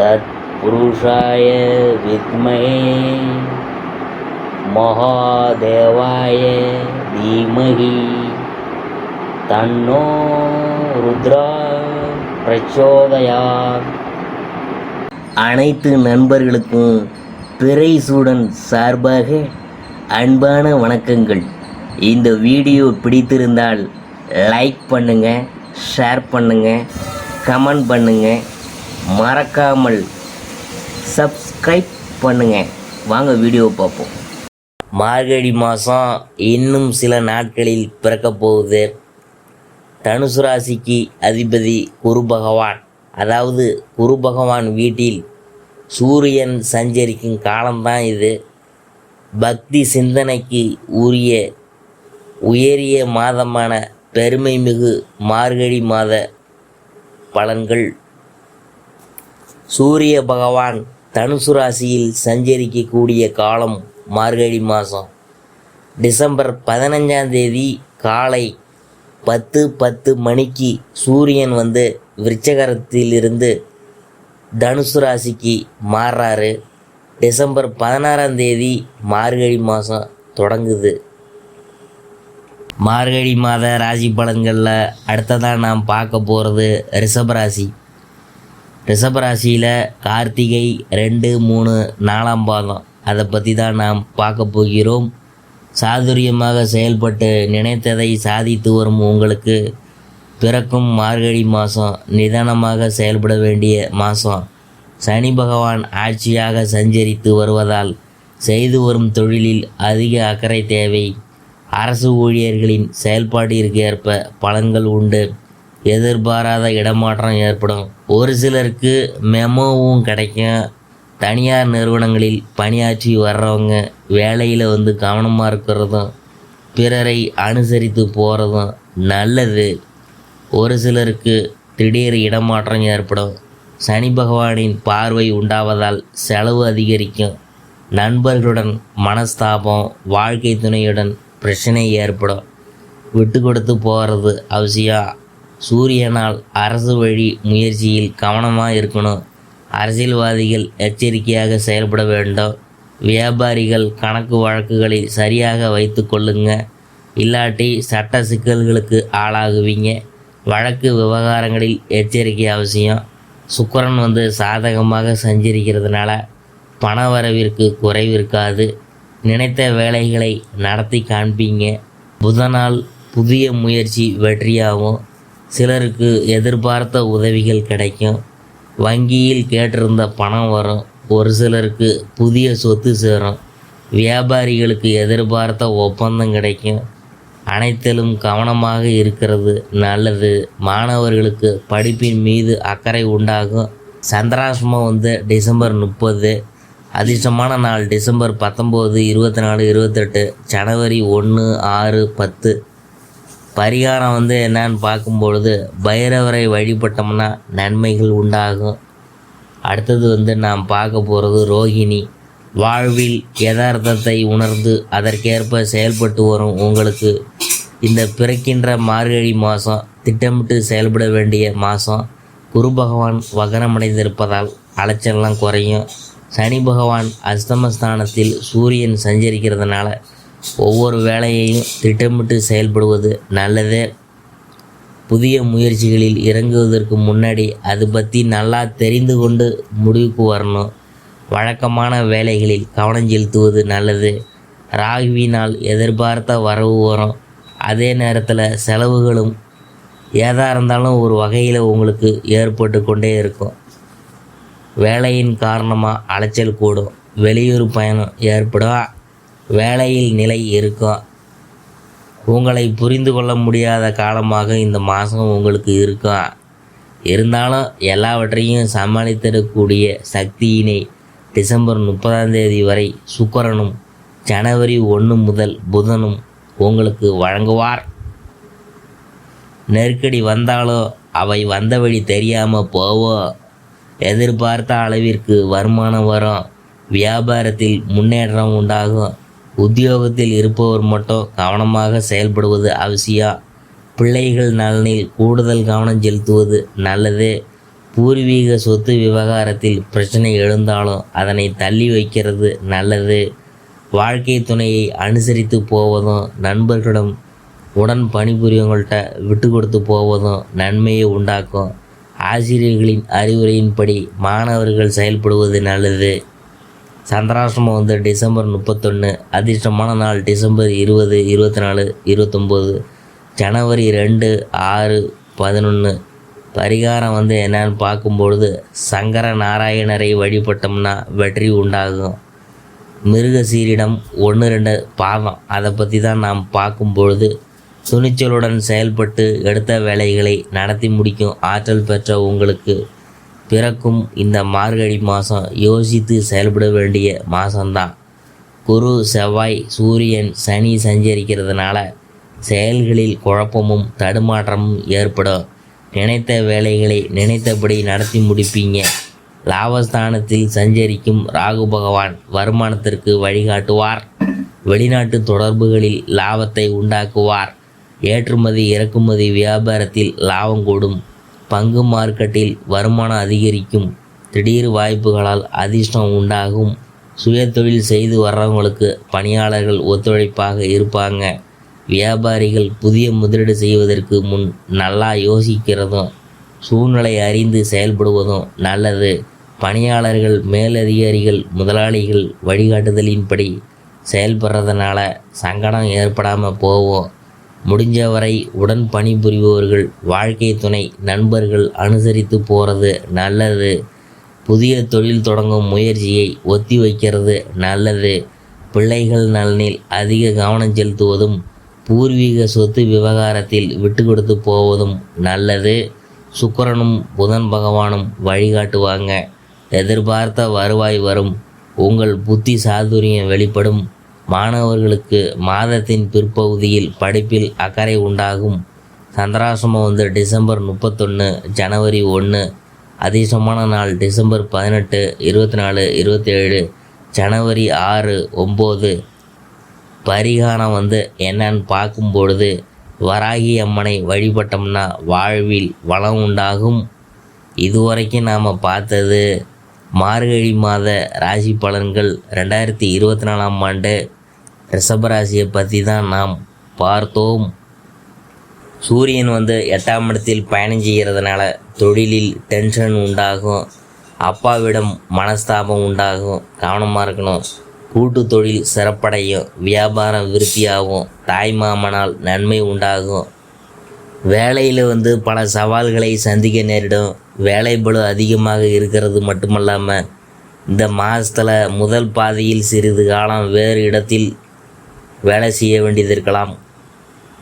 तत्पुरुषाय विद्महे महादेवाय धीमहि तन्नो रुद्रा प्रचोदयात्. அனைத்து நண்பர்களுக்கும் பிறைசூடன் சார்பாக அன்பான வணக்கங்கள். இந்த வீடியோ பிடித்திருந்தால் லைக் பண்ணுங்கள், ஷேர் பண்ணுங்கள், கமெண்ட் பண்ணுங்கள், மறக்காமல் சப்ஸ்கிரைப் பண்ணுங்கள். வாங்க வீடியோவை பார்ப்போம். மார்கழி மாதம் இன்னும் சில நாட்களில் பிறக்க போகுது. தனுசு ராசிக்கு அதிபதி குரு பகவான். அதாவது குரு பகவான் வீட்டில் சூரியன் சஞ்சரிக்கும் காலம்தான் இது. பக்தி சிந்தனைக்கு உயரிய மாதமான பெருமை மிகு மார்கழி மாத பலன்கள். சூரிய பகவான் தனுசு ராசியில் சஞ்சரிக்கக்கூடிய காலம் மார்கழி மாதம். டிசம்பர் 15 காலை 10:10 மணிக்கு சூரியன் விருச்சகத்திலிருந்து தனுசு ராசிக்கு மாறுறாரு. டிசம்பர் 16 மார்கழி மாதம் தொடங்குது. மார்கழி மாத ராசி பலன்களில் அடுத்ததாக நாம் பார்க்க போகிறது ரிஷபராசி. ரிஷபராசியில் கார்த்திகை 2, 3, 4ஆம் பாதம் அதை பற்றி தான் நாம் பார்க்க போகிறோம். சாதுரியமாக செயல்பட்டு நினைத்ததை சாதித்து வரும் உங்களுக்கு பிறக்கும் மார்கழி மாதம் நிதானமாக செயல்பட வேண்டிய மாதம். சனி பகவான் ஆட்சியாக சஞ்சரித்து வருவதால் செய்து வரும் தொழிலில் அதிக அக்கறை தேவை. அரசு ஊழியர்களின் செயல்பாட்டிற்கு ஏற்ப பலன்கள் உண்டு. எதிர்பாராத இடமாற்றம் ஏற்படும். ஒரு சிலருக்கு மெமோவும் கிடைக்கும். தனியார் நிறுவனங்களில் பணியாற்றி வர்றவங்க வேலையில் கவனமாக இருக்கிறதும் பிறரை அனுசரித்து போகிறதும் நல்லது. ஒரு சிலருக்கு திடீர் இடமாற்றம் ஏற்படும். சனி பகவானின் பார்வை உண்டாவதால் செலவு அதிகரிக்கும். நண்பர்களுடன் மனஸ்தாபம், வாழ்க்கை துணையுடன் பிரச்சனை ஏற்படும். விட்டு கொடுத்து போகிறது அவசியம். சூரியனால் அரசு வழி முயற்சியில் கவனமாக இருக்கணும். அரசியல்வாதிகள் எச்சரிக்கையாக செயல்பட வேண்டும். வியாபாரிகள் கணக்கு வழக்குகளை சரியாக வைத்து கொள்ளுங்க, இல்லாட்டி சட்ட சிக்கல்களுக்கு ஆளாகுவீங்க. வழக்கு விவகாரங்களில் எச்சரிக்கை அவசியம். சுக்கிரன் சாதகமாக சஞ்சரிக்கிறதுனால பண வரவிற்கு குறைவிருக்காது. நினைத்த வேலைகளை நடத்தி காண்பீங்க. புதனால் புதிய முயற்சி வெற்றியாகும். சிலருக்கு எதிர்பார்த்த உதவிகள் கிடைக்கும். வங்கியில் கேட்டிருந்த பணம் வரும். ஒரு சிலருக்கு புதிய சொத்து சேரும். வியாபாரிகளுக்கு எதிர்பார்த்த ஒப்பந்தம் கிடைக்கும். அனைத்திலும் கவனமாக இருக்கிறது நல்லது. மாணவர்களுக்கு படிப்பின் மீது அக்கறை உண்டாகும். சந்திராஷ்டமம் டிசம்பர் 30. அதிர்ஷ்டமான நாள் டிசம்பர் 19, 24, 28, ஜனவரி 1, 6, 10. பரிகாரம் என்னன்னு பார்க்கும்பொழுது பைரவரை வழிபட்டோம்னா நன்மைகள் உண்டாகும். அடுத்தது நாம் பார்க்க போகிறது ரோகிணி. வாழ்வில் யதார்த்தத்தை உணர்ந்து அதற்கேற்ப செயல்பட்டு வரும் உங்களுக்கு இந்த பிறக்கின்ற மார்கழி மாதம் திட்டமிட்டு செயல்பட வேண்டிய மாதம். குரு பகவான் வகரமடைந்திருப்பதால் அலைச்சல்லாம் குறையும். சனி பகவான் அஸ்தமஸ்தானத்தில் சூரியன் சஞ்சரிக்கிறதுனால ஒவ்வொரு வேலையையும் திட்டமிட்டு செயல்படுவது நல்லது. புதிய முயற்சிகளில் இறங்குவதற்கு முன்னாடி அது பற்றி நல்லா தெரிந்து கொண்டு முடிவுக்கு வரணும். வழக்கமான வேலைகளில் கவனம் செலுத்துவது நல்லது. ராகுவினால் எதிர்பார்த்த வரவு வரும். அதே நேரத்தில் செலவுகளும் ஏதா இருந்தாலும் ஒரு வகையில் உங்களுக்கு ஏற்பட்டு கொண்டே இருக்கும். வேலையின் காரணமாக அலைச்சல் கூடும். வெளியூர் பயணம் ஏற்படும். வேலையில் நிலை இருக்கும். உங்களை புரிந்து கொள்ள முடியாத காலமாக இந்த மாதம் உங்களுக்கு இருக்கும். இருந்தாலும் எல்லாவற்றையும் சமாளித்திடக்கூடிய சக்தியினை டிசம்பர் 30 வரை சுக்கிரனும் ஜனவரி 1 முதல் புதனும் உங்களுக்கு வழங்குவார். நெருக்கடி வந்தாலும் அவை வந்த வழி தெரியாமல் போவோம். எதிர்பார்த்த அளவிற்கு வருமானம் வரும். வியாபாரத்தில் முன்னேற்றம் உண்டாகும். உத்தியோகத்தில் இருப்பவர் மட்டும் கவனமாக செயல்படுவது அவசியம். பிள்ளைகள் நலனில் கூடுதல் கவனம் செலுத்துவது நல்லது. பூர்வீக சொத்து விவகாரத்தில் பிரச்சனை எழுந்தாலும் அதனை தள்ளி வைக்கிறது நல்லது. வாழ்க்கை துணையை அனுசரித்து போவதும் நண்பர்களிடம் உடன் பணிபுரியவங்கள்ட்ட விட்டு கொடுத்து போவதும் நன்மையை உண்டாக்கும். ஆசிரியர்களின் அறிவுரையின்படி மாணவர்கள் செயல்படுவது நல்லது. சந்திராசிரமம் டிசம்பர் 31. அதிர்ஷ்டமான நாள் டிசம்பர் 20, 24, 29, ஜனவரி 2, 6, 11. பரிகாரம் என்னன்னு பார்க்கும்பொழுது சங்கர நாராயணரை வழிபட்டோம்னா வெற்றி உண்டாகும். மிருகசீரிடம் 1-2 பாதம் அதை பற்றி தான் நாம் பார்க்கும்பொழுது துணிச்சலுடன் செயல்பட்டு எடுத்த வேலைகளை நடத்தி முடிக்கும் ஆற்றல் பெற்ற உங்களுக்கு பிறக்கும் இந்த மார்கழி மாதம் யோசித்து செயல்பட வேண்டிய மாதம்தான். குரு, செவ்வாய், சூரியன், சனி சஞ்சரிக்கிறதுனால செயல்களில் குழப்பமும் தடுமாற்றமும் ஏற்படும். நினைத்த வேலைகளை நினைத்தபடி நடத்தி முடிப்பீங்க. லாபஸ்தானத்தில் சஞ்சரிக்கும் ராகு பகவான் வருமானத்திற்கு வழிகாட்டுவார். வெளிநாட்டு தொடர்புகளில் லாபத்தை உண்டாக்குவார். ஏற்றுமதி இறக்குமதி வியாபாரத்தில் லாபம் கூடும். பங்கு மார்க்கெட்டில் வருமானம் அதிகரிக்கும். திடீர் வாய்ப்புகளால் அதிர்ஷ்டம் உண்டாகும். சுயதொழில் செய்து வர்றவங்களுக்கு பணியாளர்கள் ஒத்துழைப்பாக இருப்பாங்க. வியாபாரிகள் புதிய முதலீடு செய்வதற்கு முன் நல்லா யோசிக்கிறதும் சூழ்நிலை அறிந்து செயல்படுவதும் நல்லது. பணியாளர்கள் மேலதிகாரிகள் முதலாளிகள் வழிகாட்டுதலின்படி செயல்படுறதுனால சங்கடம் ஏற்படாமல் போவோம். முடிஞ்சவரை உடன் பணிபுரிபவர்கள் வாழ்க்கை துணை நண்பர்கள் அனுசரித்து போகிறது நல்லது. புதிய தொழில் தொடங்கும் முயற்சியை ஒத்தி வைக்கிறது நல்லது. பிள்ளைகள் நலனில் அதிக கவனம் செலுத்துவதும் பூர்வீக சொத்து விவகாரத்தில் விட்டு கொடுத்து போவதும் நல்லது. சுக்கிரனும் புதன் பகவானும் வழிகாட்டுவாங்க. எதிர்பார்த்த வருவாய் வரும். உங்கள் புத்தி சாதுரியம் வெளிப்படும். மாணவர்களுக்கு மாதத்தின் பிற்பகுதியில் படிப்பில் அக்கறை உண்டாகும். சந்திராசிரமம் டிசம்பர் 31, ஜனவரி 1. அதிர்ஷ்டமான நாள் டிசம்பர் 18, 24, 27, ஜனவரி 6, 9. பரிகாரம் என்னன்னு பார்க்கும்பொழுது வராகி அம்மனை வழிபட்டோம்னா வாழ்வில் வளம் உண்டாகும். இதுவரைக்கும் நாம் பார்த்தது மார்கழி மாத ராசி பலன்கள். 2024ஆம் ஆண்டு ரிஷபராசியை பற்றி தான் நாம் பார்த்தோம். சூரியன் 8ஆம் இடத்தில் பயணம் செய்கிறதுனால தொழிலில் டென்ஷன் உண்டாகும். அப்பாவிடம் மனஸ்தாபம் உண்டாகும். கவனமாக இருக்கணும். கூட்டு தொழில் சிறப்படையும். வியாபாரம் விருத்தியாகும். தாய் மாமனால் நன்மை உண்டாகும். வேலையில் பல சவால்களை சந்திக்க நேரிடும். வேலைப்பளு அதிகமாக இருக்கிறது மட்டுமல்லாமல் இந்த மாதத்தில் முதல் பாதியில் சிறிது காலம் வேறு இடத்தில் வேலை செய்ய வேண்டியது இருக்கலாம்.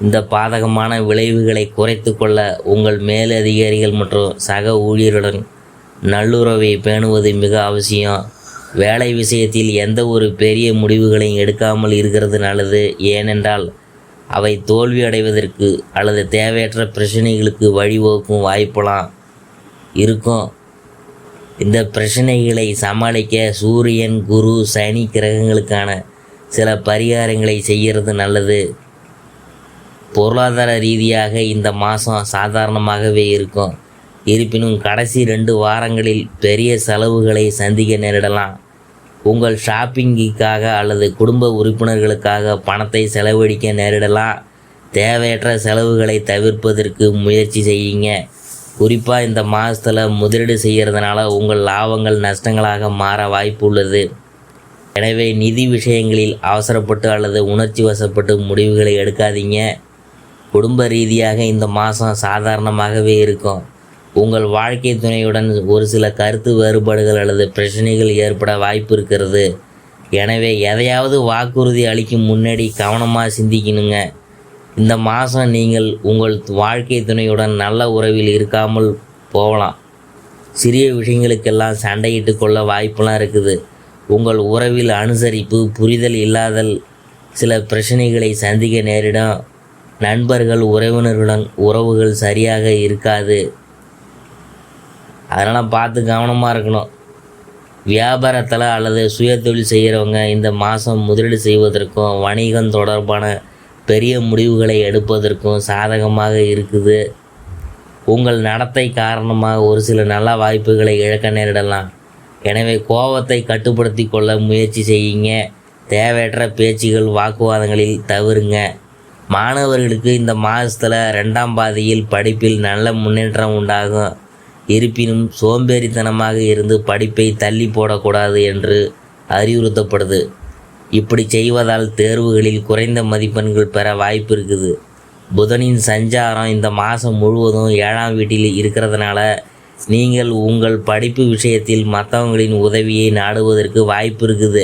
இந்த பாதகமான விளைவுகளை குறைத்து கொள்ள உங்கள் மேலதிகாரிகள் மற்றும் சக ஊழியருடன் நல்லுறவை பேணுவது மிக அவசியம். வேலை விஷயத்தில் எந்த ஒரு பெரிய முடிவுகளையும் எடுக்காமல் இருக்கிறது நல்லது. ஏனென்றால் அவை தோல்வி அடைவதற்கு அல்லது தேவையற்ற பிரச்சனைகளுக்கு வழிவகுக்கும் வாய்ப்பெல்லாம் இருக்கும். இந்த பிரச்சனைகளை சமாளிக்க சூரியன், குரு, சனி கிரகங்களுக்கான சில பரிகாரங்களை செய்கிறது நல்லது. பொருளாதார ரீதியாக இந்த மாதம் சாதாரணமாகவே இருக்கும். இருப்பினும் கடைசி 2 வாரங்களில் பெரிய செலவுகளை சந்திக்க நேரிடலாம். உங்கள் ஷாப்பிங்குக்காக அல்லது குடும்ப உறுப்பினர்களுக்காக பணத்தை செலவழிக்க நேரிடலாம். தேவையற்ற செலவுகளை தவிர்ப்பதற்கு முயற்சி செய்யுங்க. குறிப்பாக இந்த மாதத்தில் முதலீடு செய்கிறதுனால உங்கள் லாபங்கள் நஷ்டங்களாக மாற வாய்ப்பு உள்ளது. எனவே நிதி விஷயங்களில் அவசரப்பட்டு அல்லது உணர்ச்சி வசப்பட்டு முடிவுகளை எடுக்காதீங்க. குடும்ப ரீதியாக இந்த மாதம் சாதாரணமாகவே இருக்கும். உங்கள் வாழ்க்கை துணையுடன் ஒரு சில கருத்து வேறுபாடுகள் அல்லது பிரச்சனைகள் ஏற்பட வாய்ப்பு இருக்கிறது. எனவே எதையாவது வாக்குறுதி அளிக்கும் முன்னாடி கவனமாக சிந்திக்கணுங்க. இந்த மாதம் நீங்கள் உங்கள் வாழ்க்கை துணையுடன் நல்ல உறவில் இருக்காமல் போகலாம். சிறிய விஷயங்களுக்கெல்லாம் சண்டையிட்டு கொள்ள வாய்ப்பெல்லாம் இருக்குது. உங்கள் உறவில் அனுசரிப்பு புரிதல் இல்லாதல் சில பிரச்சனைகளை சந்திக்க நேரிடும். நண்பர்கள் உறவினர்களுடன் உறவுகள் சரியாக இருக்காது. அதனால் பார்த்து கவனமாக இருக்கணும். வியாபாரத்தில் அல்லது சுயதொழில் செய்கிறவங்க இந்த மாதம் முதலீடு செய்வதற்கும் வணிகம் தொடர்பான பெரிய முடிவுகளை எடுப்பதற்கும் சாதகமாக இருக்குது. உங்கள் நடத்தை காரணமாக ஒரு சில நல்ல வாய்ப்புகளை இழக்க நேரிடலாம். எனவே கோபத்தை கட்டுப்படுத்தி கொள்ள முயற்சி செய்யுங்க. தேவையற்ற பேச்சுகள் வாக்குவாதங்களில் தவிருங்க. மாணவர்களுக்கு இந்த மாதத்தில் 2ஆம் பாதியில் படிப்பில் நல்ல முன்னேற்றம் உண்டாகும். இருப்பினும் சோம்பேறித்தனமாக இருந்து படிப்பை தள்ளி போடக்கூடாது என்று அறிவுறுத்தப்படுது. இப்படி செய்வதால் தேர்வுகளில் குறைந்த மதிப்பெண்கள் பெற வாய்ப்பு இருக்குது. புதனின் சஞ்சாரம் இந்த மாதம் முழுவதும் 7ஆம் வீட்டில் இருக்கிறதுனால நீங்கள் உங்கள் படிப்பு விஷயத்தில் மற்றவங்களின் உதவியை நாடுவதற்கு வாய்ப்பு இருக்குது.